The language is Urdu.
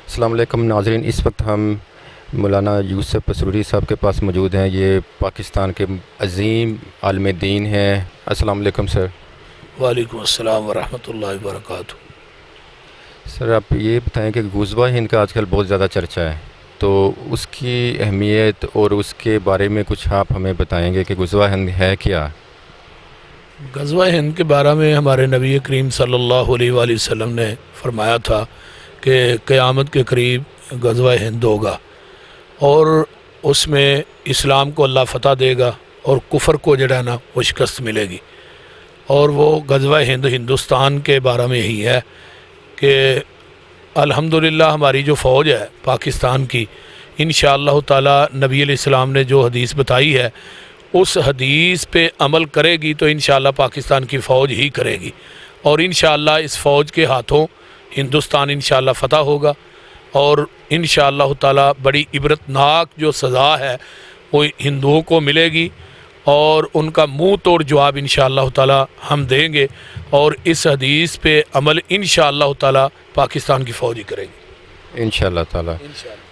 السلام علیکم ناظرین، اس وقت ہم مولانا یوسف پسروری صاحب کے پاس موجود ہیں۔ یہ پاکستان کے عظیم عالم دین ہیں۔ السلام علیکم سر۔ وعلیکم السلام ورحمۃ اللہ وبرکاتہ۔ سر آپ یہ بتائیں کہ غزوہ ہند کا آج کل بہت زیادہ چرچا ہے، تو اس کی اہمیت اور اس کے بارے میں کچھ آپ ہمیں بتائیں گے کہ غزوہ ہند ہے کیا؟ غزوہ ہند کے بارے میں ہمارے نبی کریم صلی اللہ علیہ وآلہ وسلم نے فرمایا تھا کہ قیامت کے قریب غزوہ ہند ہوگا، اور اس میں اسلام کو اللہ فتح دے گا اور کفر کو جو ہے نا وہ شکست ملے گی۔ اور وہ غزوہ ہند ہندوستان کے بارے میں ہی ہے کہ الحمدللہ ہماری جو فوج ہے پاکستان کی، انشاءاللہ تعالی نبی علیہ السلام نے جو حدیث بتائی ہے اس حدیث پہ عمل کرے گی تو انشاءاللہ پاکستان کی فوج ہی کرے گی، اور انشاءاللہ اس فوج کے ہاتھوں ہندوستان انشاءاللہ فتح ہوگا، اور انشاءاللہ تعالی بڑی عبرتناک جو سزا ہے وہ ہندوؤں کو ملے گی، اور ان کا منہ توڑ جواب انشاءاللہ تعالی ہم دیں گے، اور اس حدیث پہ عمل انشاءاللہ تعالی پاکستان کی فوج ہی کرے گی انشاءاللہ تعالی۔ انشاءاللہ۔